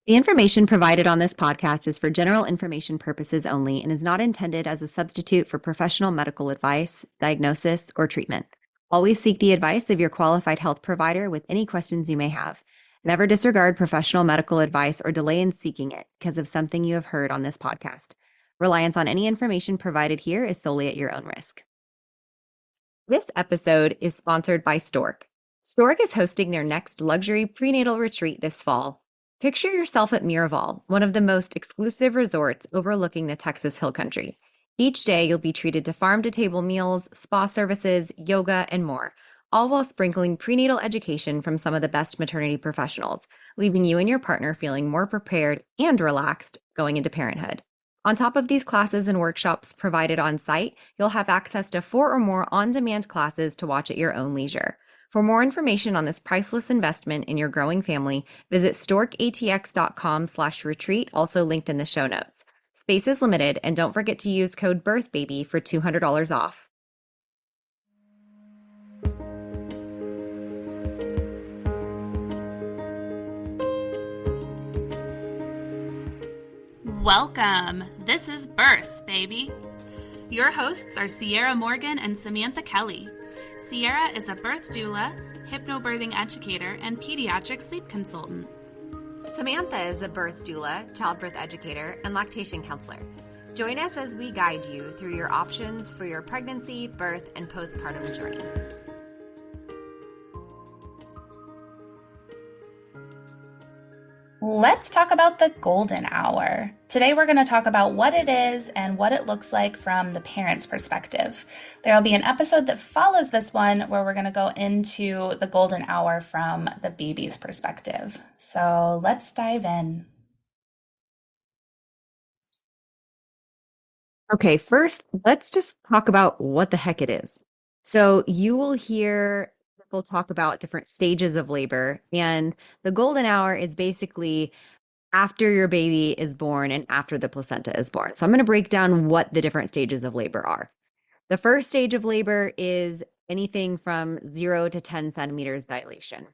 The information provided on this podcast is for general information purposes only and is not intended as a substitute for professional medical advice, diagnosis, or treatment. Always seek the advice of your qualified health provider with any questions you may have. Never disregard professional medical advice or delay in seeking it because of something you have heard on this podcast. Reliance on any information provided here is solely at your own risk. This episode is sponsored by Stork. Stork is hosting their next luxury prenatal retreat this fall. Picture yourself at Miraval, one of the most exclusive resorts overlooking the Texas Hill Country. Each day, you'll be treated to farm-to-table meals, spa services, yoga, and more, all while sprinkling prenatal education from some of the best maternity professionals, leaving you and your partner feeling more prepared and relaxed going into parenthood. On top of these classes and workshops provided on site, you'll have access to 4 or more on-demand classes to watch at your own leisure. For more information on this priceless investment in your growing family, visit storkatx.com/retreat, also linked in the show notes. Space is limited, and don't forget to use code BIRTHBABY for $200 off. Welcome! This is Birth, Baby. Your hosts are Sierra Morgan and Samantha Kelly. Sierra is a birth doula, hypnobirthing educator, and pediatric sleep consultant. Samantha is a birth doula, childbirth educator, and lactation counselor. Join us as we guide you through your options for your pregnancy, birth, and postpartum journey. Let's talk about the golden hour. Today we're going to talk about what it is and what it looks like from the parent's perspective. There will be an episode that follows this one where we're going to go into the golden hour from the baby's perspective. So let's dive in. Okay, first, let's just talk about what the heck it is. So you will hear people talk about different stages of labor, and the golden hour is basically after your baby is born and after the placenta is born. So I'm going to break down what the different stages of labor are. The first stage of labor is anything from 0 to 10 centimeters dilation.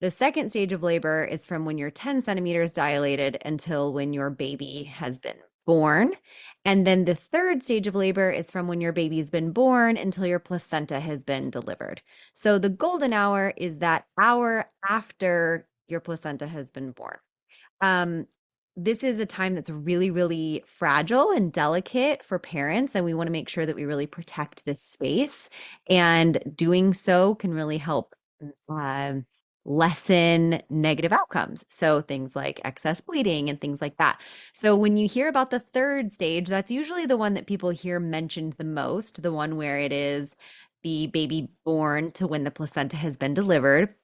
The second stage of labor is from when you're 10 centimeters dilated until when your baby has been born. And then the third stage of labor is from when your baby's been born until your placenta has been delivered. So the golden hour is that hour after your placenta has been born. This is a time that's really, really fragile and delicate for parents, and we want to make sure that we really protect this space. And doing so can really help lessen negative outcomes. So things like excess bleeding and things like that. So when you hear about the third stage, that's usually the one that people hear mentioned the most, the one where it is the baby born to when the placenta has been delivered.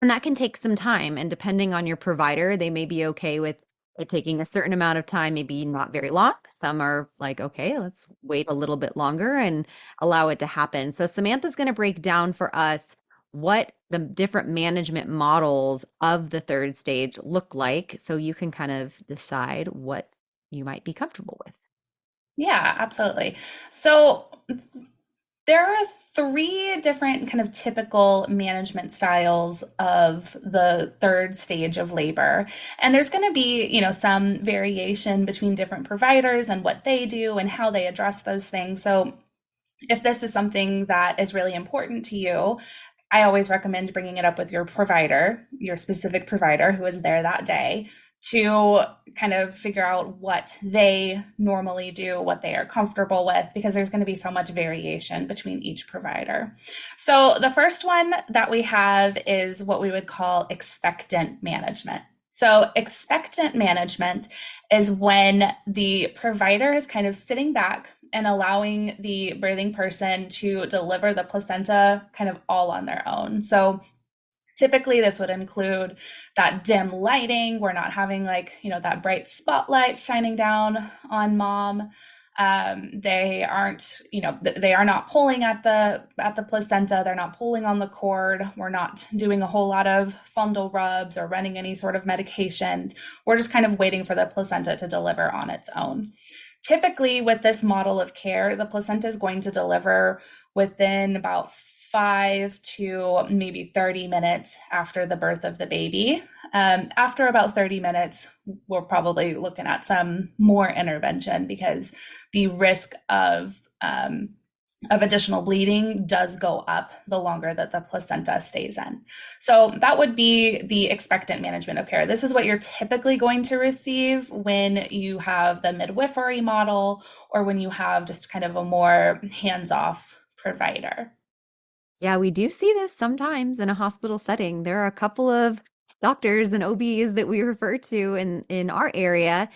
And that can take some time. And depending on your provider, they may be okay with it taking a certain amount of time, maybe not very long. Some are like, okay, let's wait a little bit longer and allow it to happen. So Samantha's going to break down for us what the different management models of the third stage look like, so you can kind of decide what you might be comfortable with. Yeah, absolutely. So there are 3 different kind of typical management styles of the third stage of labor. And there's going to be, some variation between different providers and what they do and how they address those things. So if this is something that is really important to you, I always recommend bringing it up with your provider, your specific provider who is there that day, to kind of figure out what they normally do, what they are comfortable with, because there's going to be so much variation between each provider. So the first one that we have is what we would call expectant management. So expectant management is when the provider is kind of sitting back and allowing the birthing person to deliver the placenta kind of all on their own. So typically this would include that dim lighting. We're not having that bright spotlight shining down on mom. They are not pulling at the placenta. They're not pulling on the cord. We're not doing a whole lot of fundal rubs or running any sort of medications. We're just kind of waiting for the placenta to deliver on its own. Typically with this model of care, the placenta is going to deliver within about 5 to maybe 30 minutes after the birth of the baby. After about 30 minutes, we're probably looking at some more intervention because the risk of additional bleeding does go up the longer that the placenta stays in. So that would be the expectant management of care. This is what you're typically going to receive when you have the midwifery model or when you have just kind of a more hands-off provider. Yeah, we do see this sometimes in a hospital setting. There are a couple of doctors and OBs that we refer to in our area.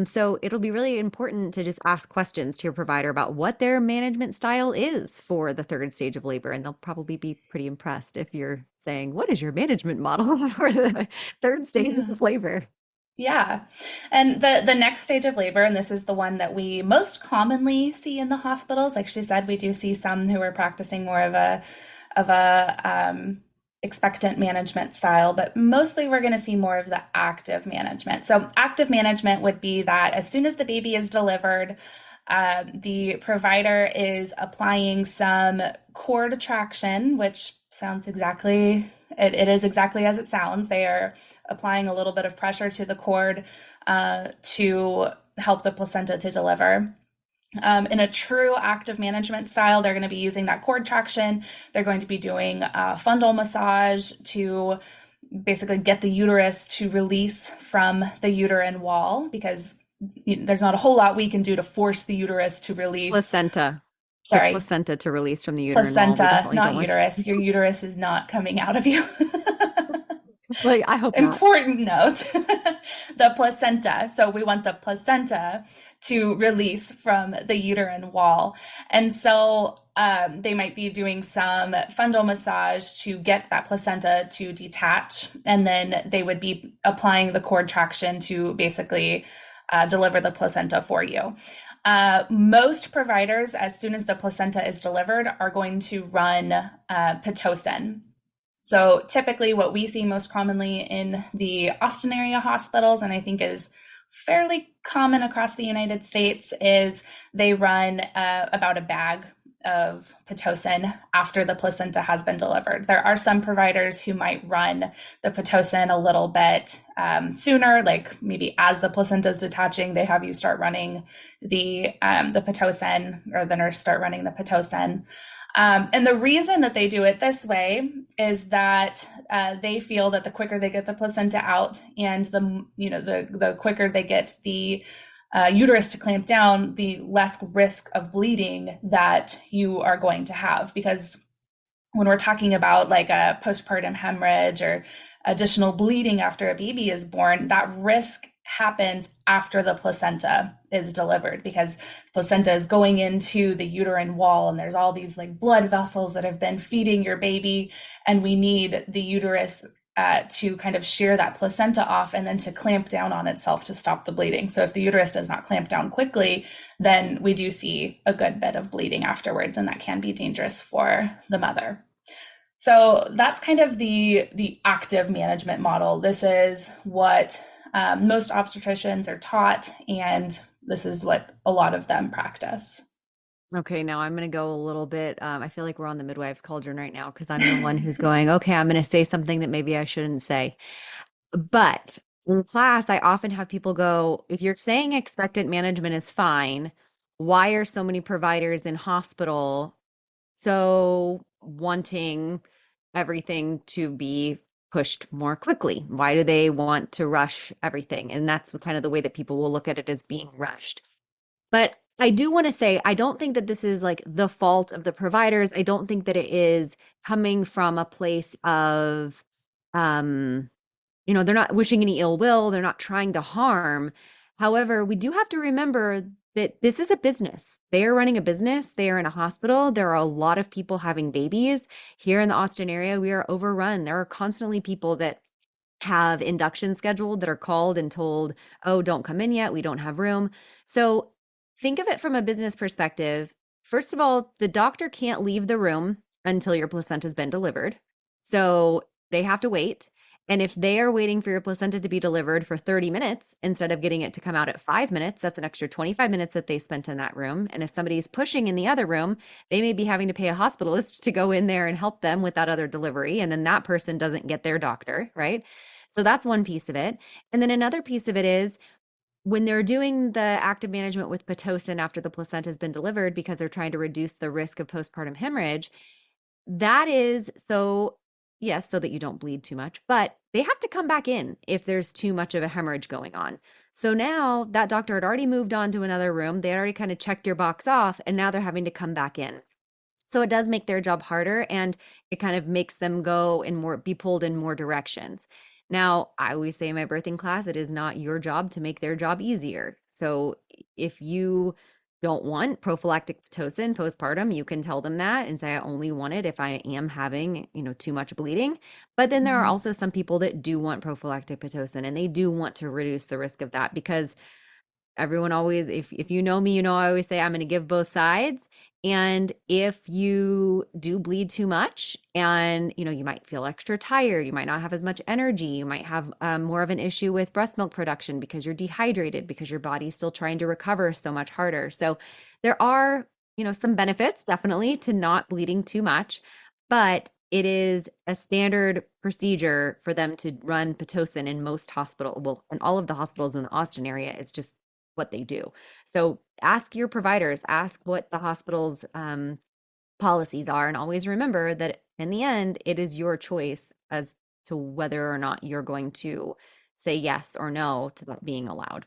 So it'll be really important to just ask questions to your provider about what their management style is for the third stage of labor. And they'll probably be pretty impressed if you're saying, "What is your management model for the third stage Yeah. of labor?" Yeah. And the next stage of labor, and this is the one that we most commonly see in the hospitals. Like she said, we do see some who are practicing more of a expectant management style, but mostly we're going to see more of the active management. So active management would be that as soon as the baby is delivered, the provider is applying some cord traction, which sounds exactly, it is exactly as it sounds. They are applying a little bit of pressure to the cord to help the placenta to deliver. In a true active management style, they're going to be using that cord traction. They're going to be doing fundal massage to basically get the uterus to release from the uterine wall because there's not a whole lot we can do to force the uterus to release. Placenta. Get Sorry, placenta to release from the uterine wall. We placenta, definitely don't not want uterus. Your uterus is not coming out of you. like I hope not. Important note, the placenta. So we want the placenta to release from the uterine wall. And so they might be doing some fundal massage to get that placenta to detach. And then they would be applying the cord traction to basically deliver the placenta for you. Most providers, as soon as the placenta is delivered, are going to run Pitocin. So typically what we see most commonly in the Austin area hospitals, and I think is fairly common across the United States, is they run about a bag of Pitocin after the placenta has been delivered. There are some providers who might run the Pitocin a little bit sooner, like maybe as the placenta is detaching, they have you start running the Pitocin, or the nurse start running the Pitocin. And the reason that they do it this way is that they feel that the quicker they get the placenta out and the quicker they get the uterus to clamp down, the less risk of bleeding that you are going to have. Because when we're talking about like a postpartum hemorrhage or additional bleeding after a baby is born, that risk happens after the placenta is delivered, because placenta is going into the uterine wall and there's all these like blood vessels that have been feeding your baby, and we need the uterus to kind of shear that placenta off and then to clamp down on itself to stop the bleeding. So if the uterus does not clamp down quickly, then we do see a good bit of bleeding afterwards, and that can be dangerous for the mother. So that's kind of the active management model. This is what most obstetricians are taught, and this is what a lot of them practice. Okay, now I'm going to go a little bit. I feel like we're on the midwives cauldron right now because I'm the one who's going, okay, I'm going to say something that maybe I shouldn't say. But in class, I often have people go, if you're saying expectant management is fine, why are so many providers in hospital so wanting everything to be pushed more quickly? Why do they want to rush everything? And that's kind of the way that people will look at it, as being rushed. But I do want to say, I don't think that this is like the fault of the providers. I don't think that it is coming from a place of, they're not wishing any ill will. They're not trying to harm. However, we do have to remember that this is a business. They are running a business. They are in a hospital. There are a lot of people having babies. Here in the Austin area, we are overrun. There are constantly people that have induction scheduled that are called and told, oh, don't come in yet. We don't have room. So think of it from a business perspective. First of all, the doctor can't leave the room until your placenta has been delivered. So they have to wait. And if they are waiting for your placenta to be delivered for 30 minutes instead of getting it to come out at 5 minutes, that's an extra 25 minutes that they spent in that room. And if somebody's pushing in the other room, they may be having to pay a hospitalist to go in there and help them with that other delivery. And then that person doesn't get their doctor, right? So that's one piece of it. And then another piece of it is when they're doing the active management with Pitocin after the placenta has been delivered because they're trying to reduce the risk of postpartum hemorrhage, that is so, yes, so that you don't bleed too much, but they have to come back in if there's too much of a hemorrhage going on. So now that doctor had already moved on to another room. They already kind of checked your box off, and now they're having to come back in. So it does make their job harder, and it kind of makes them go and more be pulled in more directions. Now, I always say in my birthing class, it is not your job to make their job easier. So if you don't want prophylactic Pitocin postpartum, you can tell them that and say, I only want it if I am having, too much bleeding. But then there are Mhm. also some people that do want prophylactic Pitocin and they do want to reduce the risk of that because everyone always, if you know me, I always say I'm going to give both sides. And if you do bleed too much and you might feel extra tired, you might not have as much energy, you might have more of an issue with breast milk production because you're dehydrated, because your body's still trying to recover so much harder. So there are some benefits definitely to not bleeding too much, but it is a standard procedure for them to run Pitocin in most hospital, well, in all of the hospitals in the Austin area. It's just what they do. So ask your providers, ask what the hospital's policies are, and always remember that in the end, it is your choice as to whether or not you're going to say yes or no to that being allowed.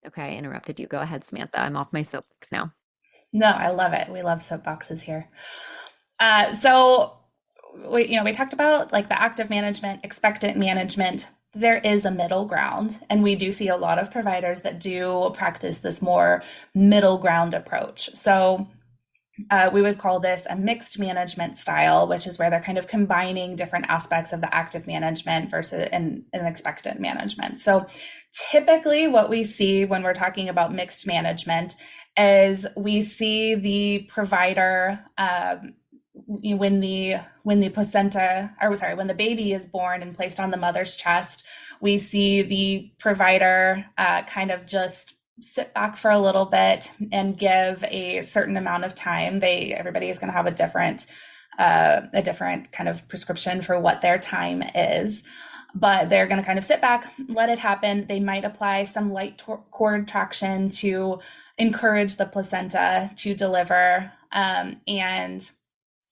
Okay, I interrupted you. Go ahead, Samantha. I'm off my soapbox now. No, I love it. We love soapboxes here. So we talked about like the active management, expectant management. There is a middle ground, and we do see a lot of providers that do practice this more middle ground approach. So we would call this a mixed management style, which is where they're kind of combining different aspects of the active management versus an expectant management. So typically what we see when we're talking about mixed management is we see the provider when the placenta, or sorry, when the baby is born and placed on the mother's chest, we see the provider kind of just sit back for a little bit and give a certain amount of time. Everybody is going to have a different kind of prescription for what their time is, but they're going to kind of sit back, let it happen. They might apply some light cord traction to encourage the placenta to deliver,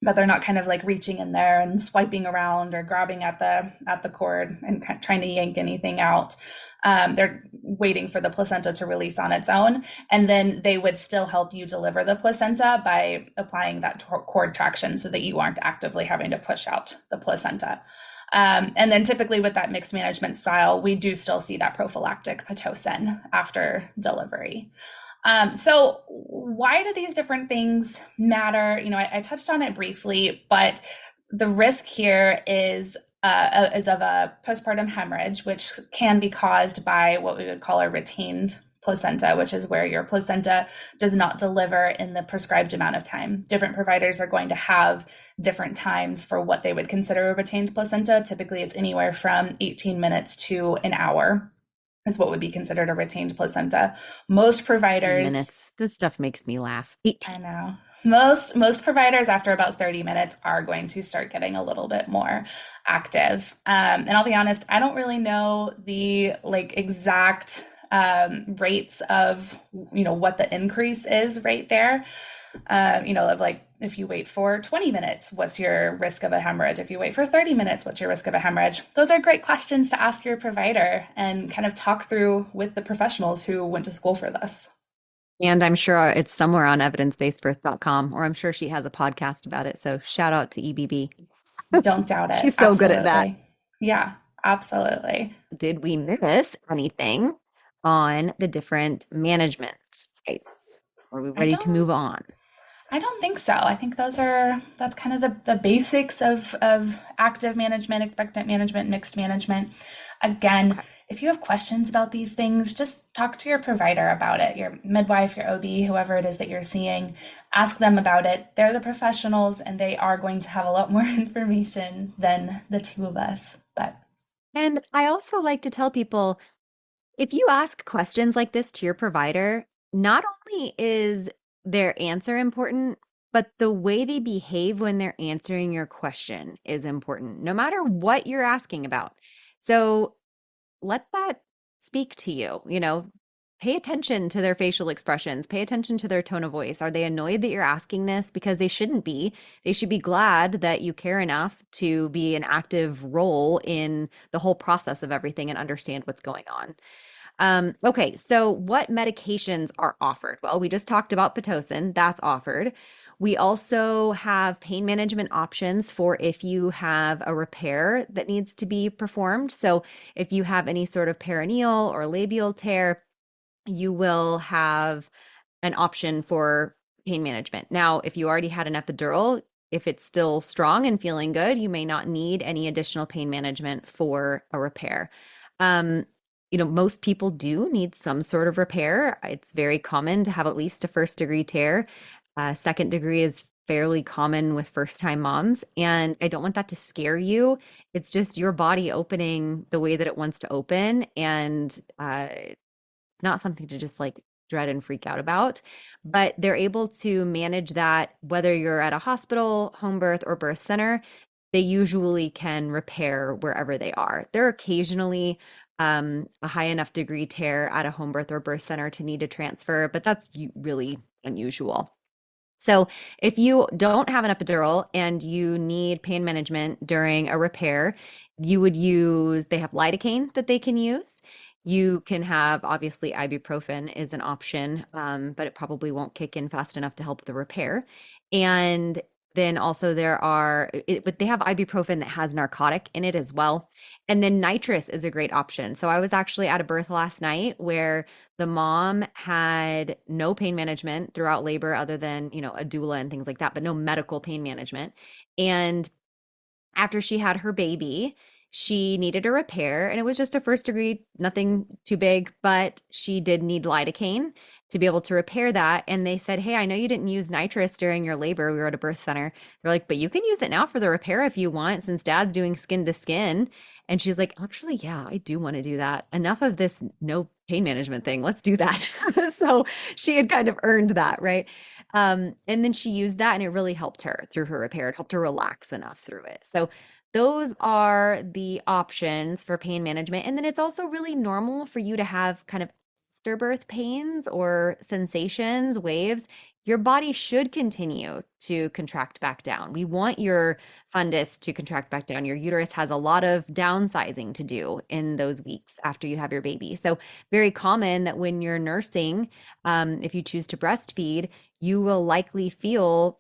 but they're not kind of like reaching in there and swiping around or grabbing at the cord and trying to yank anything out. They're waiting for the placenta to release on its own, and then they would still help you deliver the placenta by applying that cord traction so that you aren't actively having to push out the placenta. And then typically with that mixed management style, we do still see that prophylactic Pitocin after delivery. So why do these different things matter? I touched on it briefly, but the risk here is of a postpartum hemorrhage, which can be caused by what we would call a retained placenta, which is where your placenta does not deliver in the prescribed amount of time. Different providers are going to have different times for what they would consider a retained placenta. Typically, it's anywhere from 18 minutes to an hour is what would be considered a retained placenta. Most providers, minutes. This stuff makes me laugh. I know. Most providers after about 30 minutes are going to start getting a little bit more active. And I'll be honest, I don't really know the exact rates of what the increase is right there. Of if you wait for 20 minutes, what's your risk of a hemorrhage? If you wait for 30 minutes, what's your risk of a hemorrhage? Those are great questions to ask your provider and kind of talk through with the professionals who went to school for this. And I'm sure it's somewhere on evidencebasedbirth.com, or I'm sure she has a podcast about it. So shout out to EBB. Don't doubt it. She's so good at that. Yeah, absolutely. Did we miss anything on the different management types? Are we ready to move on? I don't think so. I think that's kind of the basics of active management, expectant management, mixed management. Again, if you have questions about these things, just talk to your provider about it, your midwife, your OB, whoever it is that you're seeing. Ask them about it. They're the professionals, and they are going to have a lot more information than the two of us. And I also like to tell people, if you ask questions like this to your provider, not only is their answer important, but the way they behave when they're answering your question is important, no matter what you're asking about. So let that speak to you, pay attention to their facial expressions, pay attention to their tone of voice. Are they annoyed that you're asking this? Because they shouldn't be. They should be glad that you care enough to be an active role in the whole process of everything and understand what's going on. Okay, so what medications are offered? Well, we just talked about Pitocin, that's offered. We also have pain management options for if you have a repair that needs to be performed. So if you have any sort of perineal or labial tear, you will have an option for pain management. Now, if you already had an epidural, if it's still strong and feeling good, you may not need any additional pain management for a repair. Um, most people do need some sort of repair. It's very common to have at least a first degree tear. Second degree is fairly common with first time moms. And I don't want that to scare you. It's just your body opening the way that it wants to open. And not something to just like dread and freak out about, but they're able to manage that whether you're at a hospital, home birth, or birth center. They usually can repair wherever they are. There are occasionally a high enough degree tear at a home birth or birth center to need to transfer, but that's really unusual. So if you don't have an epidural and you need pain management during a repair, they have lidocaine that they can use. You can have, obviously, ibuprofen is an option, but it probably won't kick in fast enough to help the repair. And then also but they have ibuprofen that has narcotic in it as well. And then nitrous is a great option. So I was actually at a birth last night where the mom had no pain management throughout labor other than, a doula and things like that, but no medical pain management. And after she had her baby, she needed a repair and it was just a first degree, nothing too big, but she did need lidocaine to be able to repair that. And they said, hey, I know you didn't use nitrous during your labor. We were at a birth center. They're like, but you can use it now for the repair if you want, since dad's doing skin to skin. And she's like, actually, yeah, I do want to do that. Enough of this no pain management thing. Let's do that. So she had kind of earned that, right? And then she used that and it really helped her through her repair. It helped her relax enough through it. So those are the options for pain management. And then it's also really normal for you to have kind of afterbirth pains or sensations, waves. Your body should continue to contract back down. We want your fundus to contract back down. Your uterus has a lot of downsizing to do in those weeks after you have your baby. So very common that when you're nursing, if you choose to breastfeed, you will likely feel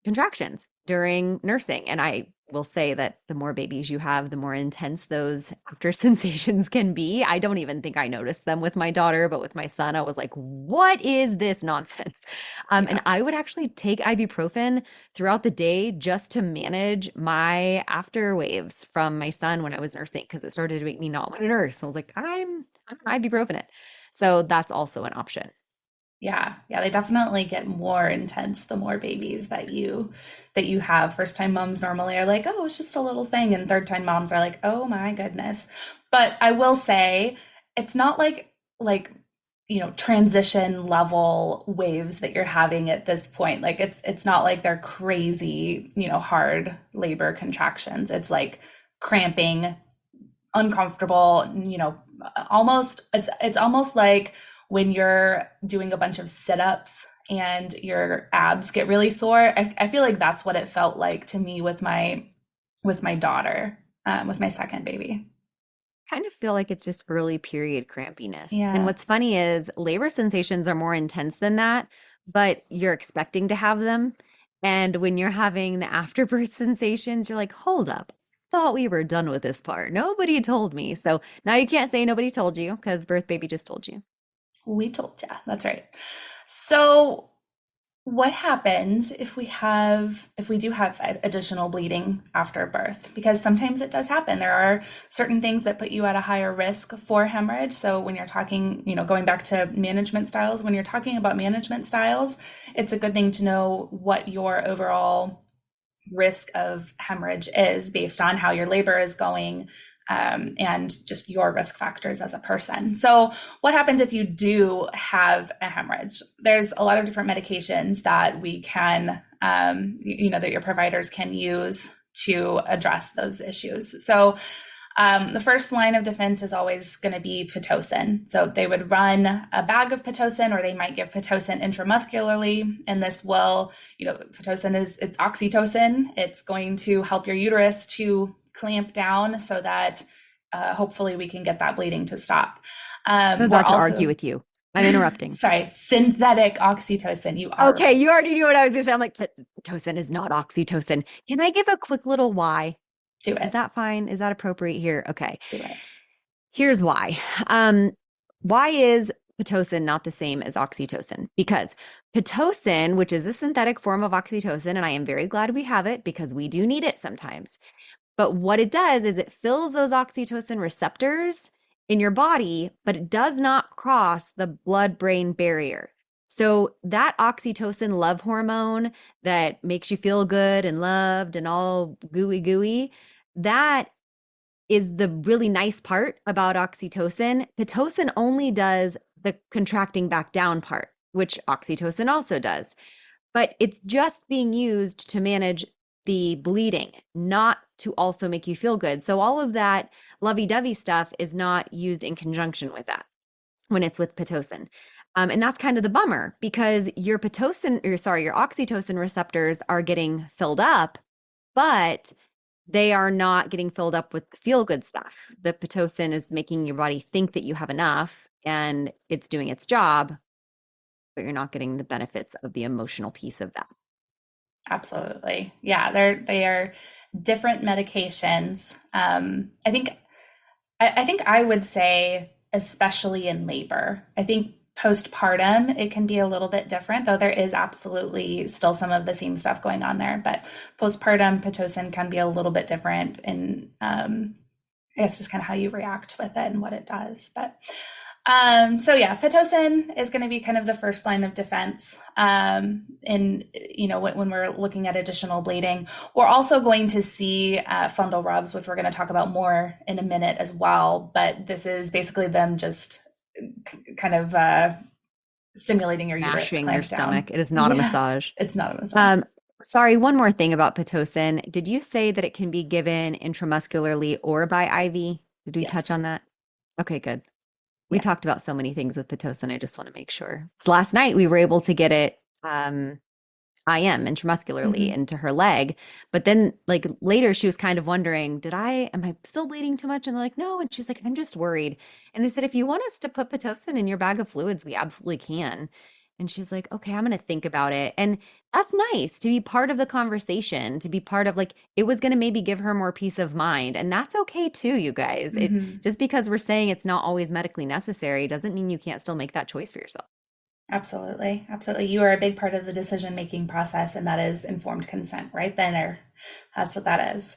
contractions during nursing. And I will say that the more babies you have, the more intense those after sensations can be. I don't even think I noticed them with my daughter, but with my son, I was like, what is this nonsense? And I would actually take ibuprofen throughout the day just to manage my after waves from my son when I was nursing, because it started to make me not want to nurse. I was like, I'm ibuprofen it. So that's also an option. Yeah, they definitely get more intense the more babies that you have. First time moms normally are like, oh, it's just a little thing, and third time moms are like, oh my goodness. But I will say it's not like transition level waves that you're having at this point. Like it's not like they're crazy, hard labor contractions. It's like cramping, uncomfortable, almost it's almost like when you're doing a bunch of sit-ups and your abs get really sore. I feel like that's what it felt like to me with my daughter, with my second baby. Kind of feel like it's just early period crampiness. And Yeah. what's funny is labor sensations are more intense than that, but you're expecting to have them. And when you're having the afterbirth sensations, you're like, hold up. Thought we were done with this part. Nobody told me. So now you can't say nobody told you because birth baby just told you. We told you. That's right. So what happens if we do have additional bleeding after birth? Because sometimes it does happen. There are certain things that put you at a higher risk for hemorrhage. So when you're talking, going back to management styles, when you're talking about management styles, it's a good thing to know what your overall risk of hemorrhage is based on how your labor is going, and just your risk factors as a person. So what happens if you do have a hemorrhage? There's a lot of different medications that we can, that your providers can use to address those issues. So The first line of defense is always going to be Pitocin. So they would run a bag of Pitocin, or they might give Pitocin intramuscularly. And this will, Pitocin it's oxytocin. It's going to help your uterus to clamp down so that hopefully we can get that bleeding to stop. I'm about to argue with you. I'm interrupting. Sorry, synthetic oxytocin. You are okay. Right. You already knew what I was going to say. I'm like, Pitocin is not oxytocin. Can I give a quick little why? Do it. Is that fine? Is that appropriate here? Okay. Do it. Here's why. Why is Pitocin not the same as oxytocin? Because Pitocin, which is a synthetic form of oxytocin, and I am very glad we have it because we do need it sometimes. But what it does is it fills those oxytocin receptors in your body, but it does not cross the blood-brain barrier. So that oxytocin love hormone that makes you feel good and loved and all gooey, that is the really nice part about oxytocin. Pitocin only does the contracting back down part, which oxytocin also does. But it's just being used to manage the bleeding, not to also make you feel good. So all of that lovey-dovey stuff is not used in conjunction with that when it's with Pitocin. And that's kind of the bummer because your oxytocin receptors are getting filled up, but they are not getting filled up with the feel-good stuff. The Pitocin is making your body think that you have enough and it's doing its job, but you're not getting the benefits of the emotional piece of that. Absolutely. Yeah, they are different medications. I think I would say, especially in labor, I think postpartum, it can be a little bit different, though there is absolutely still some of the same stuff going on there. But postpartum Pitocin can be a little bit different in, I guess, just kind of how you react with it and what it does. But so yeah, Pitocin is going to be kind of the first line of defense. And when we're looking at additional bleeding, we're also going to see fundal rubs, which we're going to talk about more in a minute as well. But this is basically them just kind of stimulating your uterus, mashing your stomach. It is not a massage. It's not a massage. Sorry, one more thing about Pitocin. Did you say that it can be given intramuscularly or by IV? Did we touch on that? Okay, good. We talked about so many things with Pitocin. I just want to make sure. So last night we were able to get it IM intramuscularly into her leg, but then like later she was kind of wondering, am I still bleeding too much? And they're like, no. And she's like, I'm just worried. And they said, if you want us to put Pitocin in your bag of fluids, we absolutely can. And she's like, okay, I'm going to think about it. And that's nice to be part of the conversation, to be part of it was going to maybe give her more peace of mind. And that's okay too, you guys. Just because we're saying it's not always medically necessary doesn't mean you can't still make that choice for yourself. Absolutely. Absolutely. You are a big part of the decision-making process, and that is informed consent right then. That's what that is.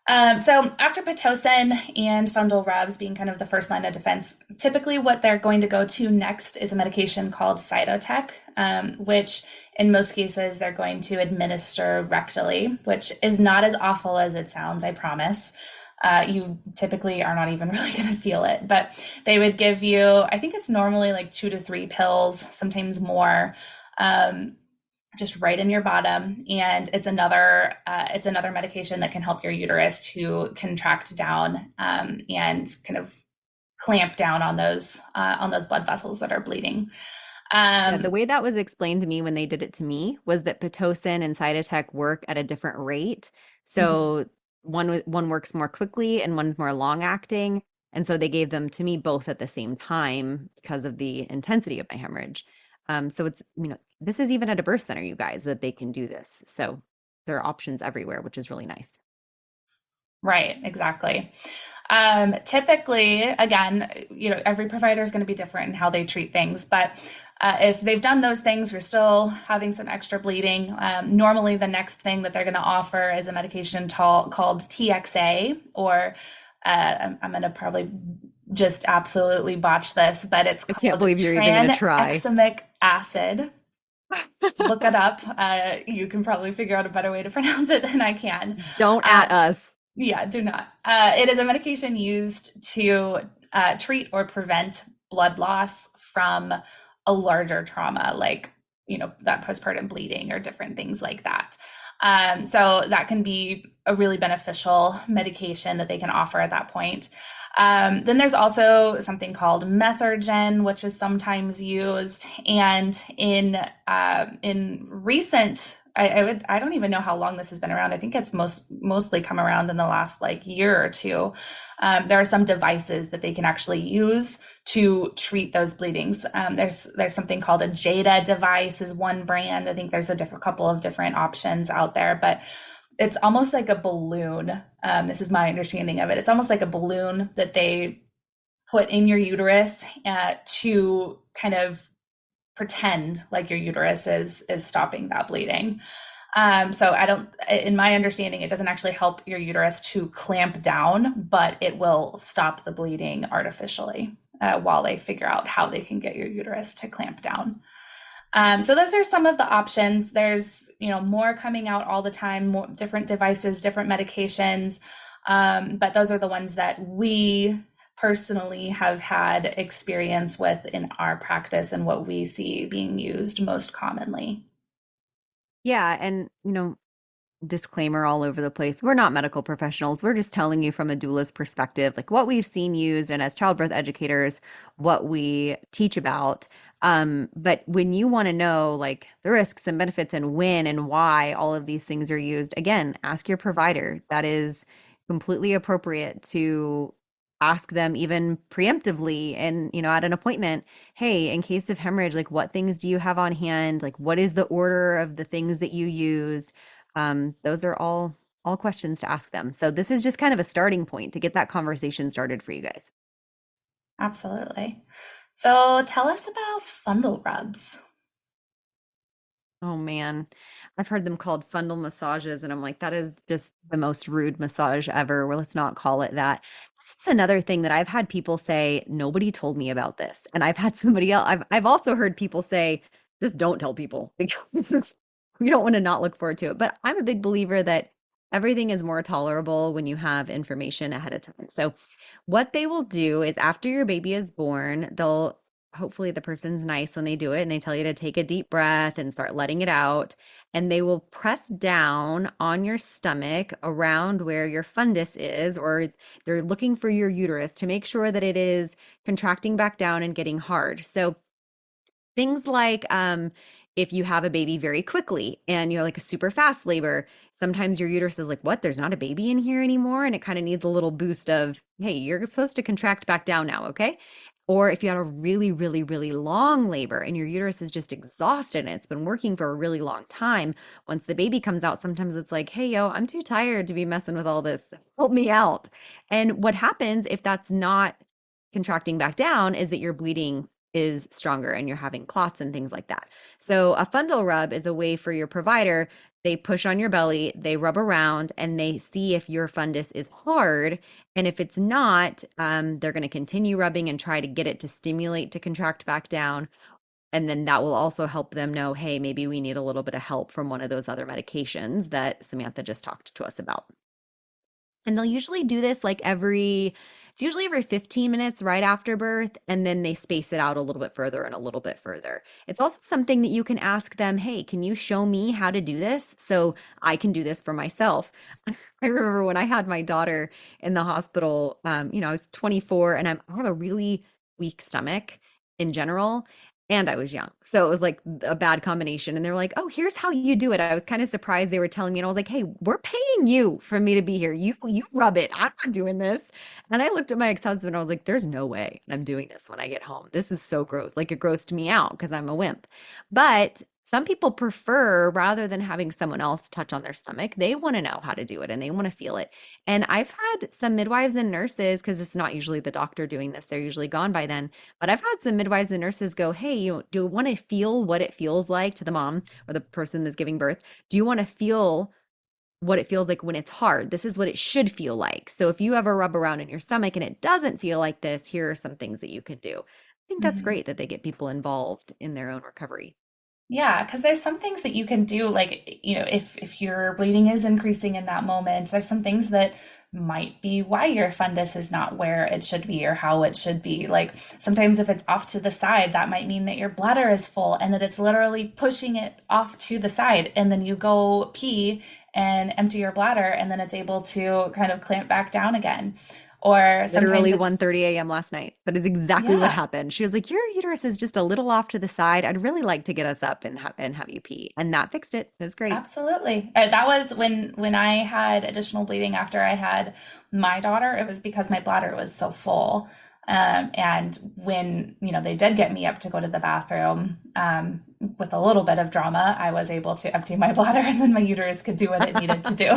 So after Pitocin and fundal rubs being kind of the first line of defense, typically what they're going to go to next is a medication called Cytotec, which in most cases they're going to administer rectally, which is not as awful as it sounds, I promise. You typically are not even really going to feel it, but they would give you, I think it's normally like 2 to 3 pills, sometimes more, just right in your bottom. And it's another medication that can help your uterus to contract down and kind of clamp down on those blood vessels that are bleeding. The way that was explained to me when they did it to me was that Pitocin and Cytotec work at a different rate. So one works more quickly and one's more long acting. And so they gave them to me both at the same time because of the intensity of my hemorrhage. So it's, this is even at a birth center, you guys, that they can do this. So there are options everywhere, which is really nice. Right, exactly. Typically, again, every provider is going to be different in how they treat things, but if they've done those things, you're still having some extra bleeding. Normally, the next thing that they're going to offer is a medication called TXA, or I'm going to probably just absolutely botch this, but it's called I can't believe you're even going to try. Tranexamic acid. Look it up. You can probably figure out a better way to pronounce it than I can. Don't at us. Yeah, do not. It is a medication used to treat or prevent blood loss from a larger trauma, like, that postpartum bleeding or different things like that. So that can be a really beneficial medication that they can offer at that point. Then there's also something called Methergen, which is sometimes used, and in recent, I don't even know how long this has been around. I think it's mostly come around in the last like year or two. There are some devices that they can actually use to treat those bleedings. There's something called a Jada device is one brand. I think there's couple of different options out there, but it's almost like a balloon. This is my understanding of it. It's almost like a balloon that they put in your uterus to kind of pretend like your uterus is stopping that bleeding. So I don't, in my understanding, it doesn't actually help your uterus to clamp down, but it will stop the bleeding artificially while they figure out how they can get your uterus to clamp down. So those are some of the options. There's, more coming out all the time, more different devices, different medications. But those are the ones that we personally have had experience with in our practice and what we see being used most commonly. Yeah, and disclaimer all over the place. We're not medical professionals. We're just telling you from a doula's perspective, like what we've seen used, and as childbirth educators, what we teach about. But when you want to know like the risks and benefits and when and why all of these things are used, again, ask your provider. That is completely appropriate to ask them even preemptively and at an appointment, hey, in case of hemorrhage, like what things do you have on hand, like what is the order of the things that you use. Those are all questions to ask them. So this is just kind of a starting point to get that conversation started for you guys. Absolutely. So tell us about fundal rubs. Oh man, I've heard them called fundal massages, and I'm like, that is just the most rude massage ever. Well, let's not call it that. This is another thing that I've had people say, nobody told me about this. And I've had somebody else, I've also heard people say, just don't tell people because we don't want to not look forward to it. But I'm a big believer that everything is more tolerable when you have information ahead of time. So what they will do is after your baby is born, they'll hopefully the person's nice when they do it and they tell you to take a deep breath and start letting it out. And they will press down on your stomach around where your fundus is, or they're looking for your uterus to make sure that it is contracting back down and getting hard. So things like if you have a baby very quickly and you're like a super fast labor, sometimes your uterus is like, what? There's not a baby in here anymore. And it kind of needs a little boost of, hey, you're supposed to contract back down now, okay? Or if you had a really, really, really long labor and your uterus is just exhausted and it's been working for a really long time, once the baby comes out, sometimes it's like, hey, yo, I'm too tired to be messing with all this. Help me out. And what happens if that's not contracting back down is that your bleeding is stronger and you're having clots and things like that. So a fundal rub is a way for your provider. They push on your belly, they rub around, and they see if your fundus is hard. And if it's not, they're going to continue rubbing and try to get it to stimulate to contract back down. And then that will also help them know, hey, maybe we need a little bit of help from one of those other medications that Samantha just talked to us about. And they'll usually do this like it's usually every 15 minutes right after birth, and then they space it out a little bit further and a little bit further. It's also something that you can ask them, hey, can you show me how to do this so I can do this for myself? I remember when I had my daughter in the hospital, I was 24 and I have a really weak stomach in general. And I was young. So it was like a bad combination. And they're like, oh, here's how you do it. I was kind of surprised they were telling me. And I was like, hey, we're paying you for me to be here. You rub it. I'm not doing this. And I looked at my ex-husband. I was like, there's no way I'm doing this when I get home. This is so gross. Like it grossed me out because I'm a wimp. But some people prefer, rather than having someone else touch on their stomach, they want to know how to do it and they want to feel it. And I've had some midwives and nurses, because it's not usually the doctor doing this, they're usually gone by then. But I've had some midwives and nurses go, hey, do you want to feel what it feels like to the mom or the person that's giving birth? Do you want to feel what it feels like when it's hard? This is what it should feel like. So if you ever rub around in your stomach and it doesn't feel like this, here are some things that you can do. I think that's Mhm. great that they get people involved in their own recovery. Yeah, because there's some things that you can do, like, if your bleeding is increasing in that moment, there's some things that might be why your fundus is not where it should be or how it should be. Like sometimes if it's off to the side, that might mean that your bladder is full and that it's literally pushing it off to the side. And then you go pee and empty your bladder, and then it's able to kind of clamp back down again. Or sometimes Literally it's, 1:30 a.m. last night. That is exactly what yeah, happened. She was like, "Your uterus is just a little off to the side. I'd really like to get us up and have you pee." And that fixed it. It was great. absolutely. That was when I had additional bleeding after I had my daughter. It was because my bladder was so full. And when, they did get me up to go to the bathroom, with a little bit of drama, I was able to empty my bladder and then my uterus could do what it needed to do.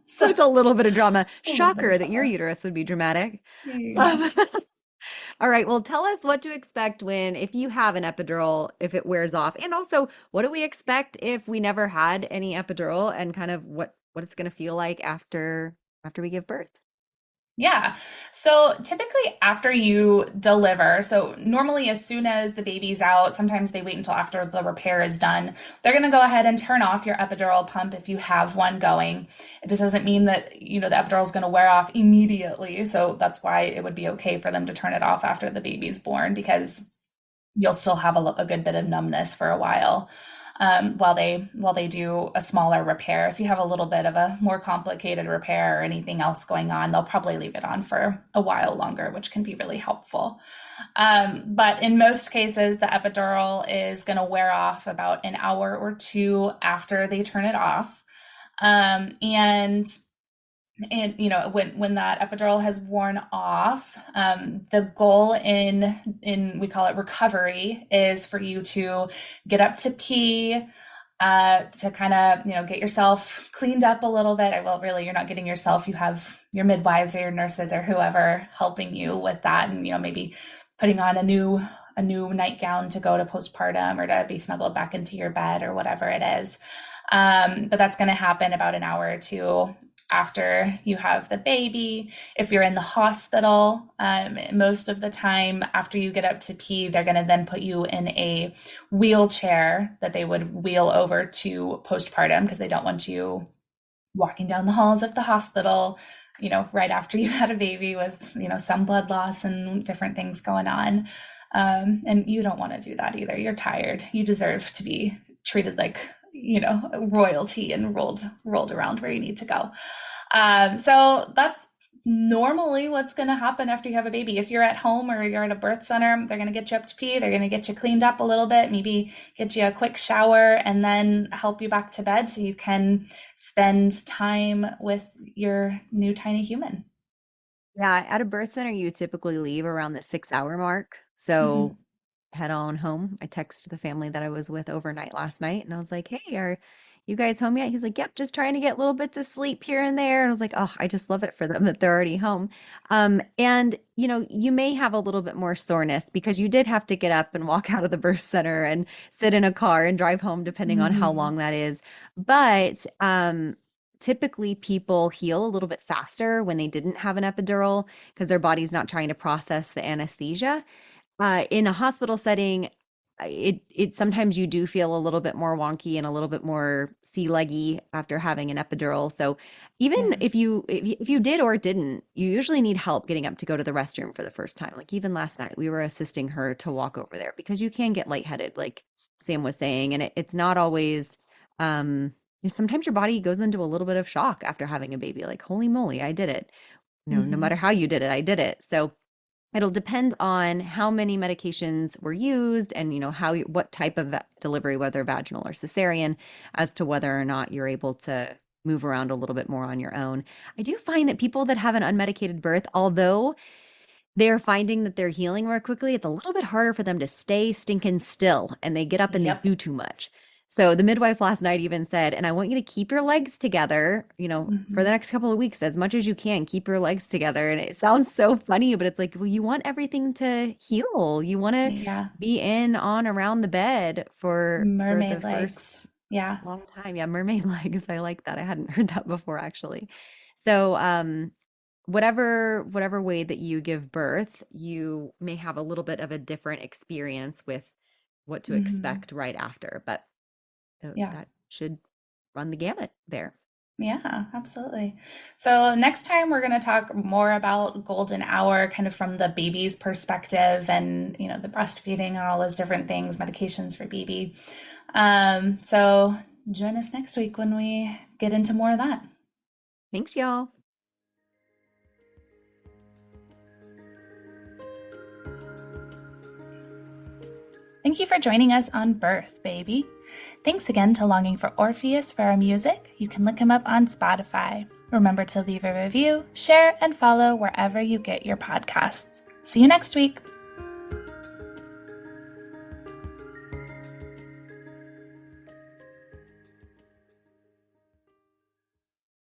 So With a little bit of drama. a little bit of Shocker that your drama. uterus would be dramatic. There you go. Um, All right. Well, tell us what to expect if you have an epidural, if it wears off. And also, what do we expect if we never had any epidural and kind of what it's going to feel like after we give birth? Yeah. So typically after you deliver, so normally as soon as the baby's out, sometimes they wait until after the repair is done. They're going to go ahead and turn off your epidural pump if you have one going. It just doesn't mean that, the epidural is going to wear off immediately. So that's why it would be okay for them to turn it off after the baby's born, because you'll still have a good bit of numbness for a while, while they do a smaller repair. If you have a little bit of a more complicated repair or anything else going on, they'll probably leave it on for a while longer, which can be really helpful. But in most cases, the epidural is going to wear off about an hour or two after they turn it off. And when that epidural has worn off, the goal in we call it recovery is for you to get up to pee, to kind of get yourself cleaned up a little bit. Well, really, you're not getting yourself. You have your midwives or your nurses or whoever helping you with that, and maybe putting on a new nightgown to go to postpartum or to be snuggled back into your bed or whatever it is. But that's going to happen about an hour or two after you have the baby. If you're in the hospital, most of the time after you get up to pee, they're going to then put you in a wheelchair that they would wheel over to postpartum, because they don't want you walking down the halls of the hospital, right after you had a baby with, some blood loss and different things going on. And you don't want to do that either. You're tired. You deserve to be treated like royalty and rolled around where you need to go. So that's normally what's going to happen after you have a baby. If you're at home or you're at a birth center, they're going to get you up to pee. They're going to get you cleaned up a little bit, maybe get you a quick shower, and then help you back to bed so you can spend time with your new tiny human. Yeah, at a birth center, you typically leave around the 6 hour mark. So Mm-hmm. head on home. I texted the family that I was with overnight last night and I was like, "Hey, are you guys home yet?" He's like, "Yep, just trying to get little bits of sleep here and there." And I was like, "Oh, I just love it for them that they're already home." And you may have a little bit more soreness because you did have to get up and walk out of the birth center and sit in a car and drive home, depending on how Mm-hmm. long that is. But typically people heal a little bit faster when they didn't have an epidural because their body's not trying to process the anesthesia. In a hospital setting, it sometimes you do feel a little bit more wonky and a little bit more sea leggy after having an epidural. So even Yeah. if you did or didn't, you usually need help getting up to go to the restroom for the first time. Like even last night, we were assisting her to walk over there because you can get lightheaded, like Sam was saying, and it's not always. Sometimes your body goes into a little bit of shock after having a baby. Like, holy moly, I did it. No Mm-hmm. matter how you did it, I did it. So it'll depend on how many medications were used and what type of delivery, whether vaginal or cesarean, as to whether or not you're able to move around a little bit more on your own. I do find that people that have an unmedicated birth, although they're finding that they're healing more quickly, it's a little bit harder for them to stay stinking still and they get up and they Yep. do too much. So the midwife last night even said, and I want you to keep your legs together, for the Mm-hmm. next couple of weeks as much as you can, keep your legs together. And it sounds so funny, but it's like, well, you want everything to heal. You want to Yeah. be in, on, around the bed for the Mermaid first legs. Yeah. long time. Yeah, mermaid legs. I like that. I hadn't heard that before actually. So, whatever way that you give birth, you may have a little bit of a different experience with what to Mm-hmm. expect right after, but Yeah. that should run the gamut there. Yeah, absolutely. So next time we're going to talk more about golden hour, kind of from the baby's perspective, and the breastfeeding and all those different things, medications for baby. So join us next week when we get into more of that. Thanks, y'all. Thank you for joining us on Birth, Baby. Thanks again to Longing for Orpheus for our music. You can look him up on Spotify. Remember to leave a review, share, and follow wherever you get your podcasts. See you next week.